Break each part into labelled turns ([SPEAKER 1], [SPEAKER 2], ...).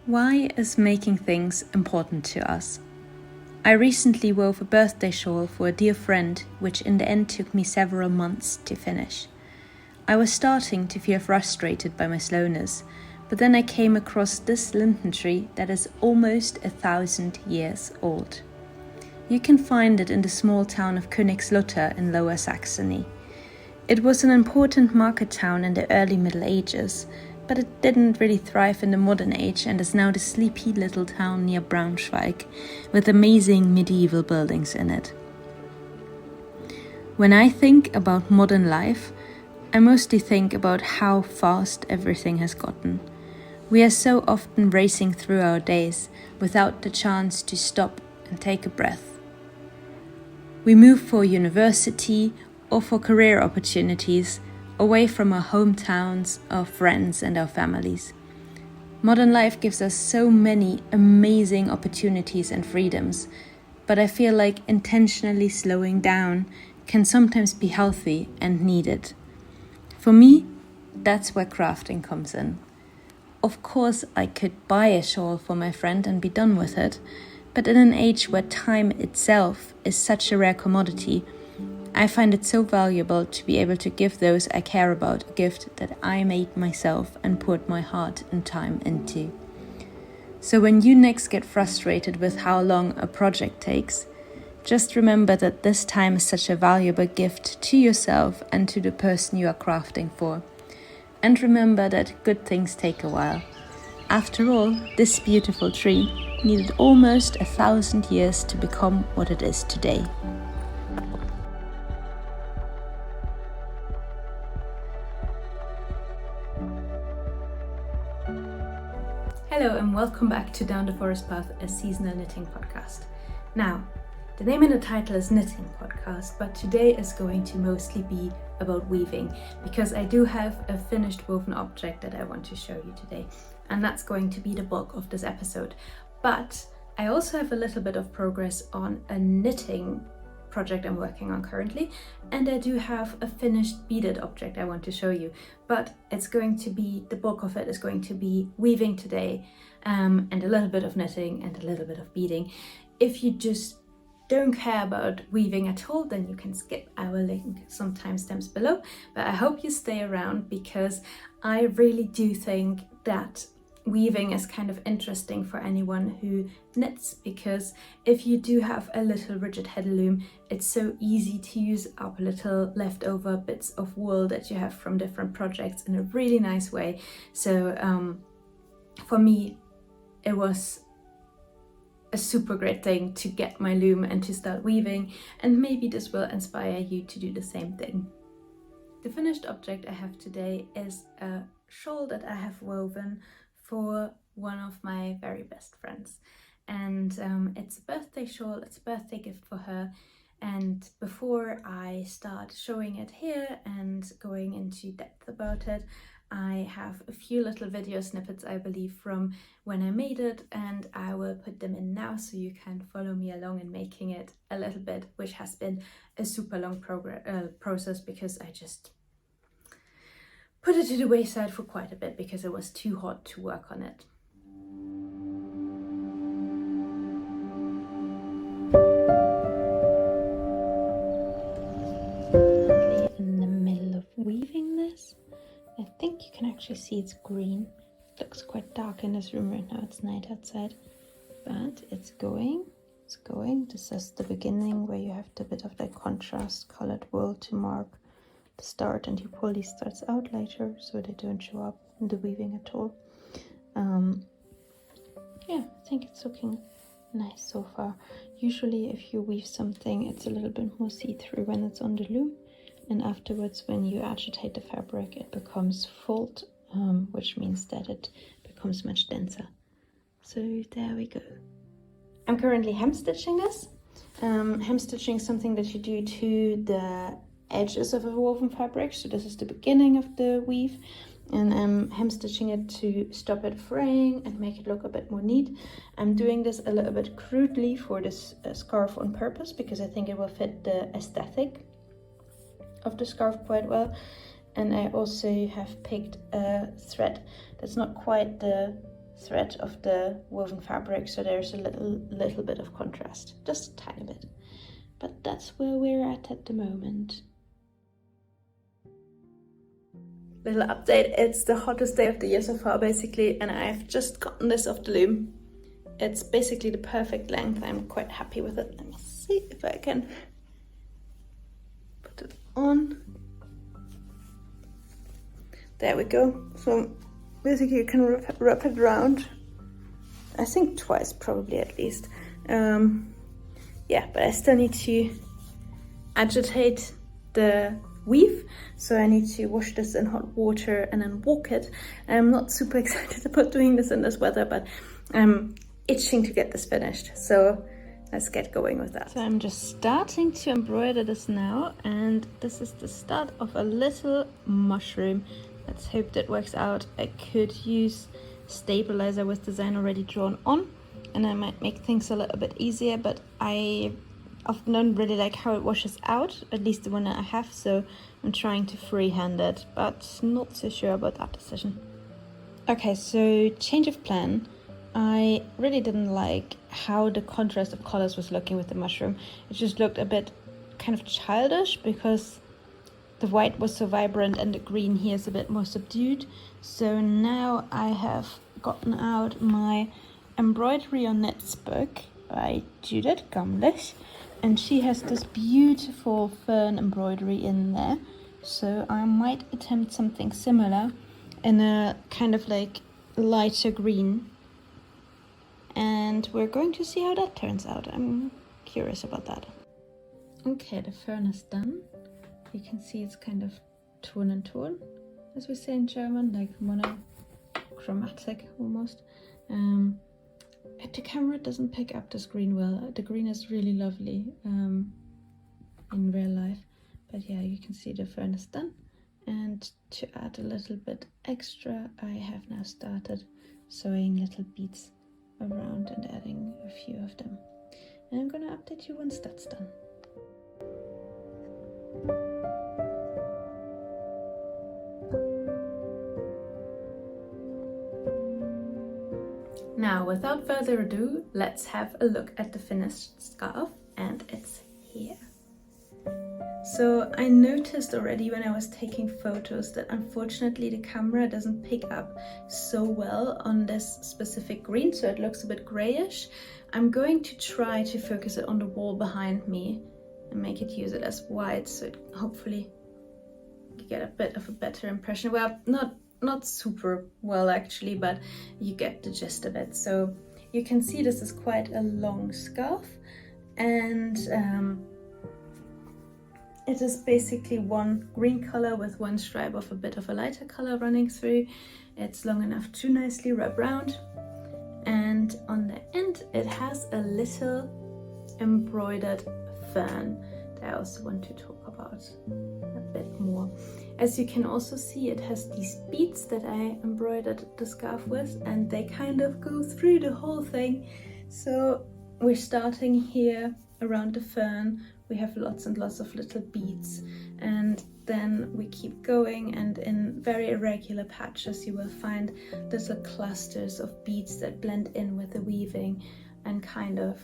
[SPEAKER 1] Why is making things important to us? I recently wove a birthday shawl for a dear friend, which in the end took me several months to finish. I was starting to feel frustrated by my slowness, but then I came across this linden tree that is almost 1,000 years old. You can find it in the small town of Königslutter in Lower Saxony. It was an important market town in the early Middle Ages, but it didn't really thrive in the modern age and is now the sleepy little town near Braunschweig, with amazing medieval buildings in it. When I think about modern life, I mostly think about how fast everything has gotten. We are so often racing through our days without the chance to stop and take a breath. We move for university or for career opportunities, away from our hometowns, our friends and our families. Modern life gives us so many amazing opportunities and freedoms, but I feel like intentionally slowing down can sometimes be healthy and needed. For me, that's where crafting comes in. Of course, I could buy a shawl for my friend and be done with it, but in an age where time itself is such a rare commodity, I find it so valuable to be able to give those I care about a gift that I made myself and poured my heart and time into. So when you next get frustrated with how long a project takes, just remember that this time is such a valuable gift to yourself and to the person you are crafting for. And remember that good things take a while. After all, this beautiful tree needed almost 1,000 years to become what it is today. Hello and welcome back to Down the Forest Path, a seasonal knitting podcast. Now, the name and the title is Knitting Podcast, but today is going to mostly be about weaving, because I do have a finished woven object that I want to show you today, and that's going to be the bulk of this episode. But I also have a little bit of progress on a knitting project I'm working on currently, and I do have a finished beaded object I want to show you, but it's going to be, the bulk of it is going to be weaving today, and a little bit of knitting and a little bit of beading. If you just don't care about weaving at all, then you can skip our link, some timestamps below, but I hope you stay around because I really do think that weaving is kind of interesting for anyone who knits, because if you do have a little rigid heddle loom, it's so easy to use up little leftover bits of wool that you have from different projects in a really nice way. So for me, it was a super great thing to get my loom and to start weaving, and maybe this will inspire you to do the same thing. The finished object I have today is a shawl that I have woven for one of my very best friends, and it's a birthday shawl. It's a birthday gift for her. And before I start showing it here and going into depth about it, I have a few little video snippets, I believe, from when I made it, and I will put them in now so you can follow me along in making it a little bit, which has been a super long process because I just put it to the wayside for quite a bit because it was too hot to work on it. In the middle of weaving this, I think you can actually see it's green. It looks quite dark in this room right now, it's night outside, but it's going. This is the beginning where you have the bit of that contrast colored wool to mark the start, and you pull these threads out later so they don't show up in the weaving at all. Yeah, I think it's looking nice so far. Usually if you weave something, it's a little bit more see-through when it's on the loom, and afterwards when you agitate the fabric it becomes fulled, which means that it becomes much denser. So there we go. I'm currently hem stitching this. Hem stitching is something that you do to the edges of a woven fabric. So this is the beginning of the weave, and I'm hem stitching it to stop it fraying and make it look a bit more neat. I'm doing this a little bit crudely for this scarf on purpose because I think it will fit the aesthetic of the scarf quite well. And I also have picked a thread that's not quite the thread of the woven fabric, so there's a little bit of contrast, just a tiny bit. But that's where we're at the moment. Little update, it's the hottest day of the year so far basically, and I've just gotten this off the loom. It's basically the perfect length. I'm quite happy with it. Let me see if I can put it on. There we go. So basically you can wrap it around, I think twice probably at least. Yeah, but I still need to agitate the weave, so I need to wash this in hot water and then walk it. I'm not super excited about doing this in this weather, but I'm itching to get this finished, so let's get going with that. So I'm just starting to embroider this now, and this is the start of a little mushroom. Let's hope that works out. I could use stabilizer with design already drawn on, and I might make things a little bit easier, but I often don't really like how it washes out, at least the one that I have, so I'm trying to freehand it, but not so sure about that decision. Okay, so change of plan. I really didn't like how the contrast of colors was looking with the mushroom. It just looked a bit kind of childish because the white was so vibrant and the green here is a bit more subdued. So now I have gotten out my Embroidery on Knits book by Judith Gummlich, and she has this beautiful fern embroidery in there. So I might attempt something similar in a kind of like lighter green. And we're going to see how that turns out. I'm curious about that. Okay, the fern is done. You can see it's kind of tone and tone, as we say in German, like monochromatic almost. At the camera it doesn't pick up this green well. The green is really lovely in real life. But yeah, you can see the fern is done. And to add a little bit extra, I have now started sewing little beads around and adding a few of them. And I'm gonna update you once that's done. Now, without further ado, let's have a look at the finished scarf, and it's here. So I noticed already when I was taking photos that unfortunately the camera doesn't pick up so well on this specific green, so it looks a bit grayish. I'm going to try to focus it on the wall behind me and make it use it as white, so it hopefully you get a bit of a better impression. Well, not super well actually, but you get the gist of it. So you can see this is quite a long scarf, and it is basically one green color with one stripe of a bit of a lighter color running through. It's long enough to nicely wrap round, and on the end it has a little embroidered fern that I also want to talk about a bit more. As you can also see, it has these beads that I embroidered the scarf with, and they kind of go through the whole thing. So we're starting here around the fern. We have lots and lots of little beads, and then we keep going, and in very irregular patches you will find little clusters of beads that blend in with the weaving and kind of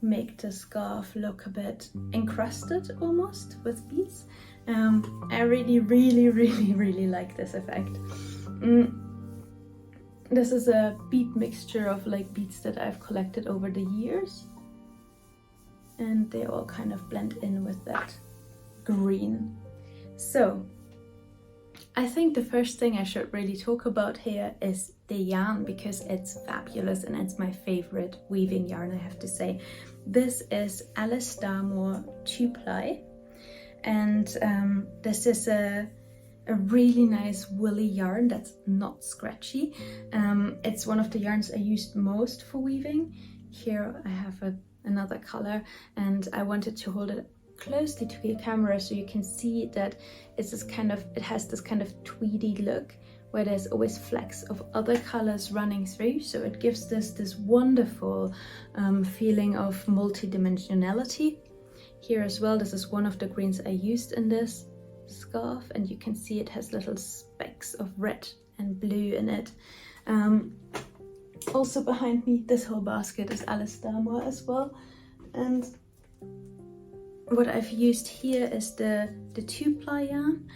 [SPEAKER 1] make the scarf look a bit encrusted almost with beads. I really like this effect. This is a bead mixture of like beads that I've collected over the years, and they all kind of blend in with that green. So I think the first thing I should really talk about here is the yarn, because it's fabulous and it's my favorite weaving yarn, I have to say. This is Alice Starmore 2-ply, and this is a really nice woolly yarn that's not scratchy. It's one of the yarns I used most for weaving. Here I have another color, and I wanted to hold it closely to the camera so you can see that it has this kind of tweedy look where there's always flecks of other colors running through, so it gives this wonderful feeling of multidimensionality. Here as well, this is one of the greens I used in this scarf, and you can see it has little specks of red and blue in it. Also behind me, this whole basket is Alice Starmore as well. And what I've used here is the 2-ply yarn.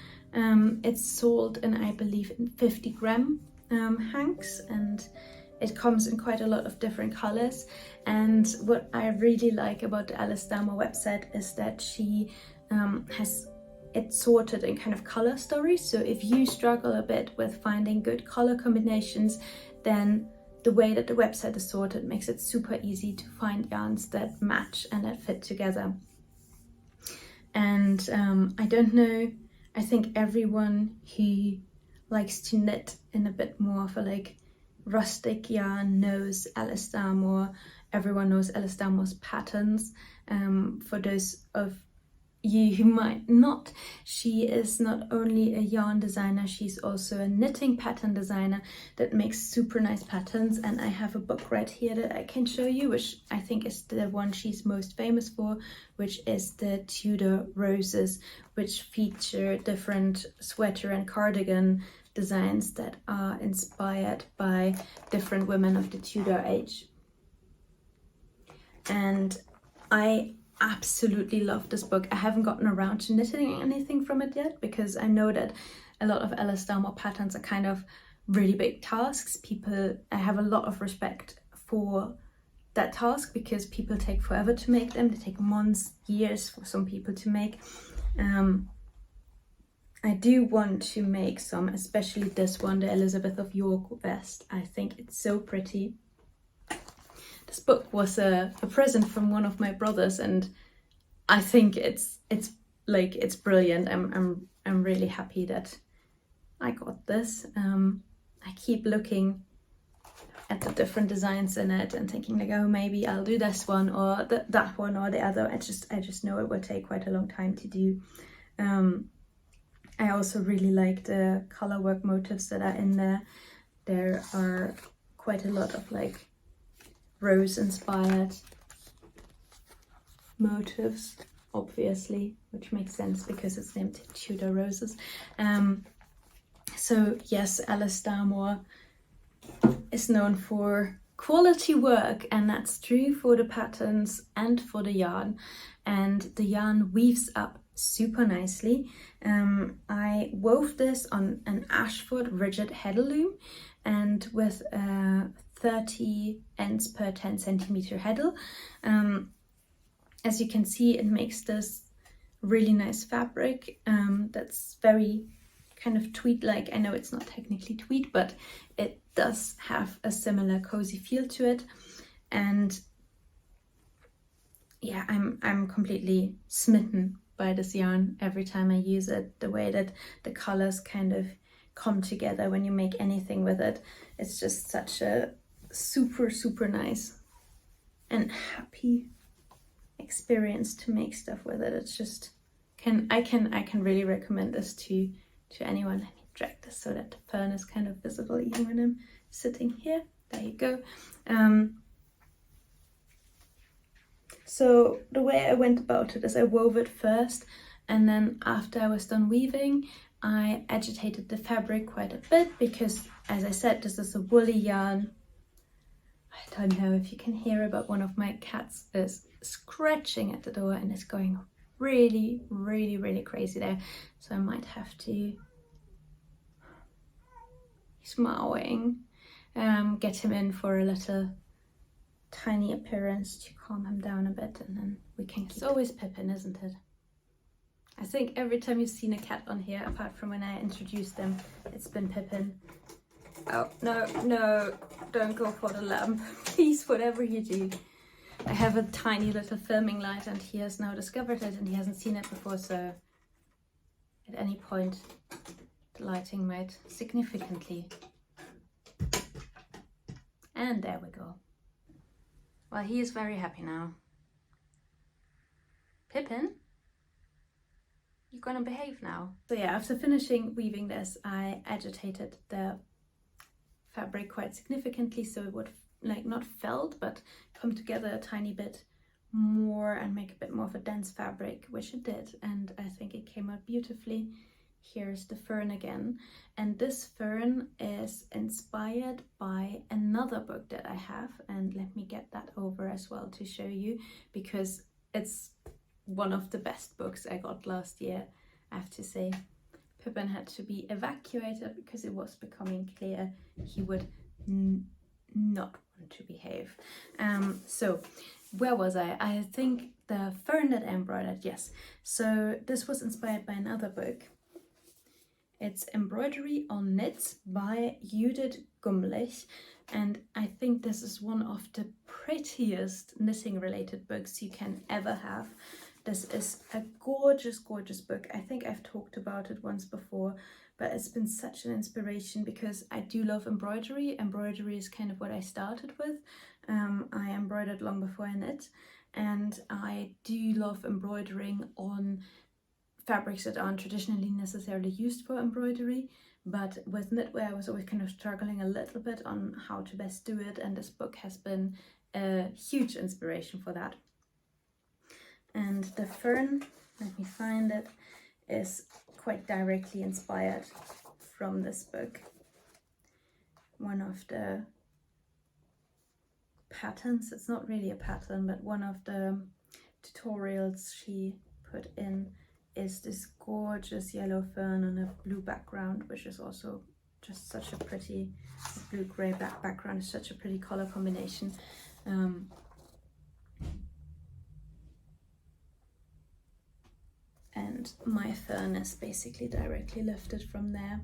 [SPEAKER 1] It's sold in, I believe, in 50 gram hanks, and it comes in quite a lot of different colors. And what I really like about the Alice Starmore website is that she has it sorted in kind of color stories. So if you struggle a bit with finding good color combinations, then the way that the website is sorted makes it super easy to find yarns that match and that fit together. And I don't know, I think everyone who likes to knit in a bit more of a like rustic yarn knows Alice Starmore. Everyone knows Alice Starmore's patterns. For those of you who might not, she is not only a yarn designer, she's also a knitting pattern designer that makes super nice patterns. And I have a book right here that I can show you, which I think is the one she's most famous for, which is the Tudor Roses, which feature different sweater and cardigan designs that are inspired by different women of the Tudor age. And I absolutely love this book. I haven't gotten around to knitting anything from it yet, because I know that a lot of Alice Starmore patterns are kind of really big tasks. I have a lot of respect for that task, because people take forever to make them. They take months, years for some people to make. I do want to make some, especially this one, the Elizabeth of York vest. I think it's so pretty. This book was a present from one of my brothers, and I think it's brilliant. I'm really happy that I got this. I keep looking at the different designs in it and thinking like, oh, maybe I'll do this one or that one or the other. I just know it will take quite a long time to do. I also really like the color work motifs that are in there. There are quite a lot of like rose inspired motifs, obviously, which makes sense because it's named Tudor Roses. So yes, Alice Starmore is known for quality work, and that's true for the patterns and for the yarn. And the yarn weaves up super nicely. I wove this on an Ashford Rigid Heddle Loom, and with 30 ends per 10 centimeter heddle. As you can see, it makes this really nice fabric that's very kind of tweed-like. I know it's not technically tweed, but it does have a similar cozy feel to it. And yeah, I'm completely smitten by this yarn every time I use it. The way that the colors kind of come together when you make anything with it, it's just such a super nice and happy experience to make stuff with it. It's just I can really recommend this to anyone. Let me drag this so that the fern is kind of visible even when I'm sitting here. There you go. So the way I went about it is I wove it first, and then after I was done weaving, I agitated the fabric quite a bit because, as I said, this is a woolly yarn. I don't know if you can hear it, but one of my cats is scratching at the door and it's going really crazy there. So I might have to... He's meowing. Get him in for a little tiny appearance to calm him down a bit, and then we can keep... It's always Pippin, isn't it? I think every time you've seen a cat on here, apart from when I introduced them, it's been Pippin. Oh, no, don't go for the lamp. Please, whatever you do. I have a tiny little filming light and he has now discovered it and he hasn't seen it before, so at any point the lighting might significantly... And there we go. Well, he is very happy now. Pippin? You're gonna behave now. So yeah, after finishing weaving this, I agitated the fabric quite significantly so it would like not felt but come together a tiny bit more and make a bit more of a dense fabric, which it did, and I think it came out beautifully. here's the fern again, and this fern is inspired by another book that I have, and let me get that over as well to show you, because it's one of the best books I got last year, I have to say. Pippin had to be evacuated because it was becoming clear he would not want to behave. So where was I? I think the fern that I embroidered, yes. So this was inspired by another book. It's Embroidery on Knits by Judith Gummlich, and I think this is one of the prettiest knitting related books you can ever have. This is a gorgeous, gorgeous book. I think I've talked about it once before, but it's been such an inspiration because I do love embroidery. Embroidery is kind of what I started with. I embroidered long before I knit, and I do love embroidering on fabrics that aren't traditionally necessarily used for embroidery. But with knitwear I was always kind of struggling a little bit on how to best do it, and this book has been a huge inspiration for that. And the fern, let me find it, is quite directly inspired from this book. One of the patterns, it's not really a pattern, but one of the tutorials she put in is this gorgeous yellow fern on a blue background, which is also just such a pretty, blue-grey background is such a pretty color combination. And my fern is basically directly lifted from there.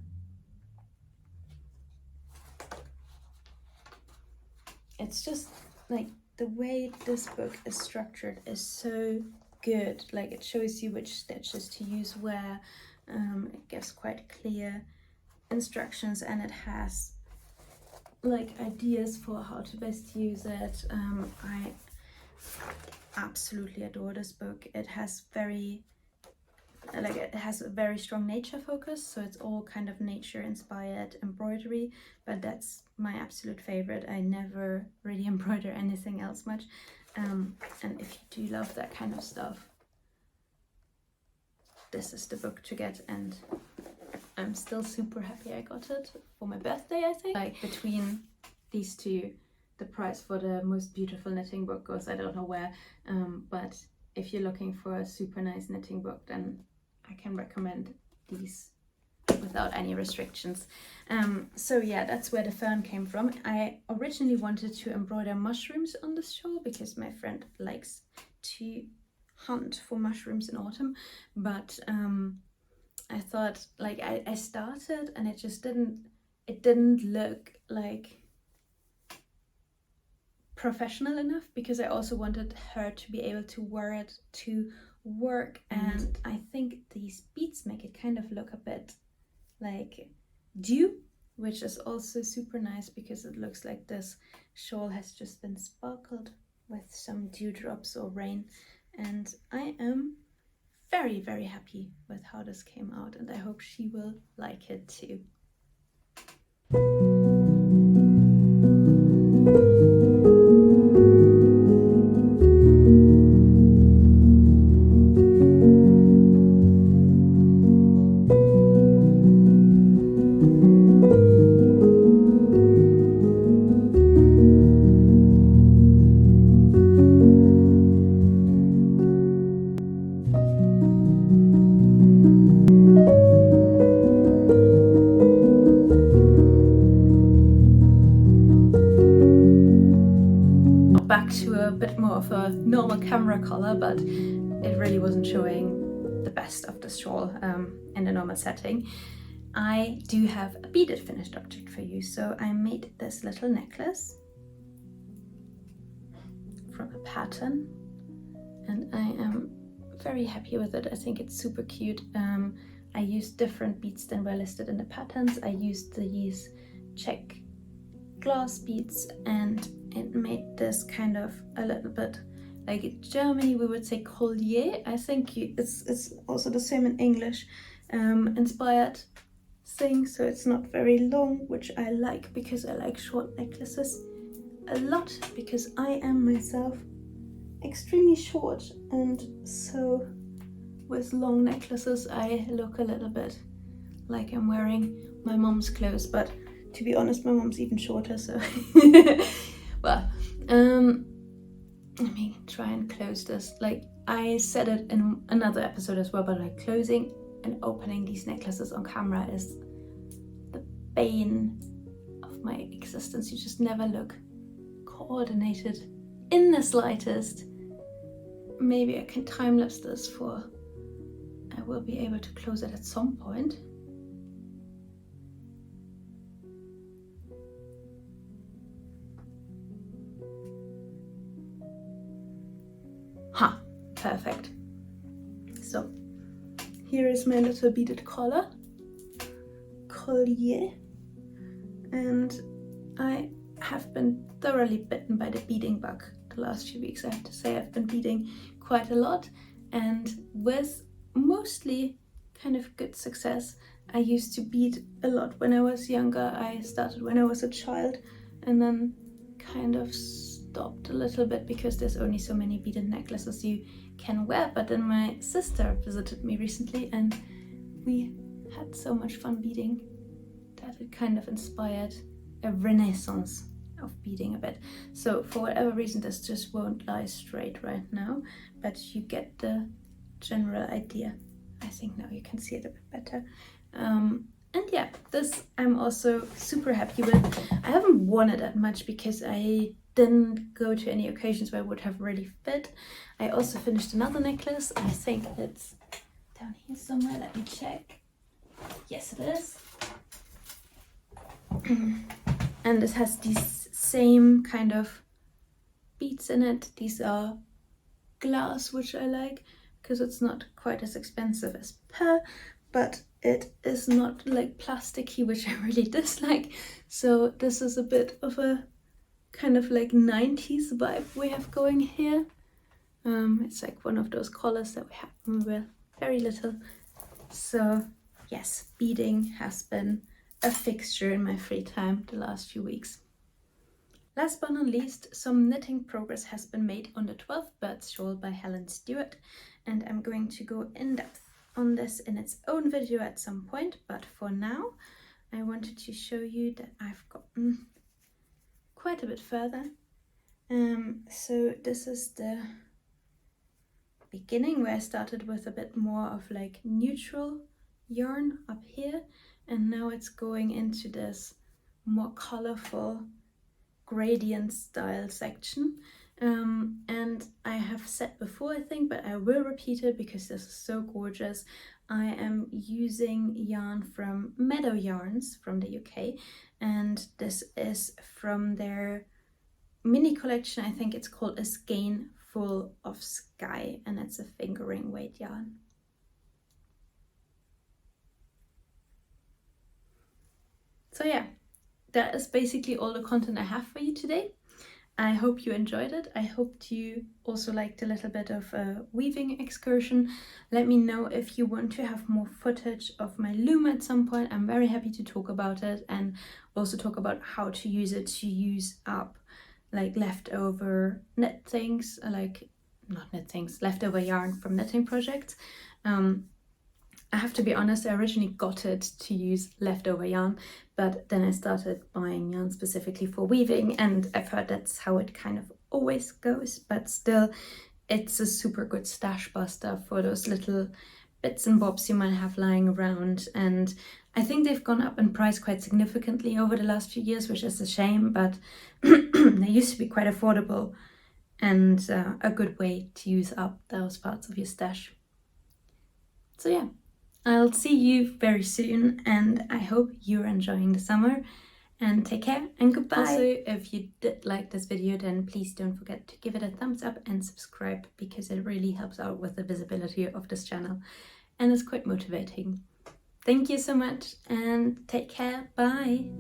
[SPEAKER 1] It's just like the way this book is structured is so good. Like it shows you which stitches to use where. It gives quite clear instructions, and it has like ideas for how to best use it. I absolutely adore this book. It has it has a very strong nature focus, so it's all kind of nature inspired embroidery, but that's my absolute favorite. I never really embroider anything else much, and if you do love that kind of stuff, this is the book to get. And I'm still super happy I got it for my birthday, I think. Like between these two, the price for the most beautiful knitting book goes I don't know where, but if you're looking for a super nice knitting book, then I can recommend these without any restrictions. So yeah, that's where the fern came from. I originally wanted to embroider mushrooms on this shawl because my friend likes to hunt for mushrooms in autumn, but I thought, like, I started and it just didn't look like professional enough, because I also wanted her to be able to wear it to work, and I think these beads make it kind of look a bit like dew, which is also super nice because it looks like this shawl has just been sparkled with some dewdrops or rain, and I am very, very happy with how this came out, and I hope she will like it too. Back to a bit more of a normal camera color, but it really wasn't showing the best of the shawl in a normal setting. I do have a beaded finished object for you. So I made this little necklace from a pattern, and I am very happy with it. I think it's super cute. I used different beads than were listed in the patterns. I used these check glass beads, and it made this kind of a little bit like in Germany we would say collier. I think it's also the same in English, inspired thing. So it's not very long, which I like because I like short necklaces a lot, because I am myself extremely short, and so with long necklaces I look a little bit like I'm wearing my mom's clothes, but to be honest, my mom's even shorter, so well, let me try and close this. Like I said it in another episode as well, but like closing and opening these necklaces on camera is the bane of my existence. You just never look coordinated in the slightest. Maybe I can time-lapse this I will be able to close it at some point. Ha! Perfect. So here is my little beaded collar, collier, and I have been thoroughly bitten by the beading bug the last few weeks. I have to say I've been beading quite a lot, and with mostly kind of good success. I used to bead a lot when I was younger. I started when I was a child and then kind of stopped a little bit because there's only so many beaded necklaces you can wear. But then my sister visited me recently and we had so much fun beading that it kind of inspired a renaissance of beading a bit. So for whatever reason this just won't lie straight right now, but you get the general idea. I think now you can see it a bit better. And yeah, this I'm also super happy with. I haven't worn it that much because I didn't go to any occasions where it would have really fit. I also finished another necklace. I think it's down here somewhere. Let me check. Yes, it is. And it has these same kind of beads in it. These are glass, which I like because it's not quite as expensive as pearl, but it is not like plasticky, which I really dislike. So this is a bit of a kind of like 90s vibe we have going here. It's like one of those collars that we had when we were very little. So yes, beading has been a fixture in my free time the last few weeks. Last but not least, some knitting progress has been made on the 12 Birds shawl by Helen Stewart, and I'm going to go in depth on this in its own video at some point, but for now I wanted to show you that I've gotten quite a bit further. So this is the beginning where I started with a bit more of like neutral yarn up here, and now it's going into this more colorful gradient style section. And I have said before, I think, but I will repeat it because this is so gorgeous. I am using yarn from Meadow Yarns from the UK, and this is from their mini collection. I think it's called A Skein Full of Sky, and it's a fingering weight yarn. So yeah, that is basically all the content I have for you today. I hope you enjoyed it. I hope you also liked a little bit of a weaving excursion. Let me know if you want to have more footage of my loom at some point. I'm very happy to talk about it and also talk about how to use it to use up like leftover knit things, like not knit things, leftover yarn from knitting projects. I have to be honest, I originally got it to use leftover yarn, but then I started buying yarn specifically for weaving, and I've heard that's how it kind of always goes, but still it's a super good stash buster for those little bits and bobs you might have lying around. And I think they've gone up in price quite significantly over the last few years, which is a shame, but they used to be quite affordable and a good way to use up those parts of your stash. So yeah, I'll see you very soon, and I hope you're enjoying the summer, and take care and goodbye. Also, if you did like this video, then please don't forget to give it a thumbs up and subscribe, because it really helps out with the visibility of this channel and it's quite motivating. Thank you so much and take care. Bye.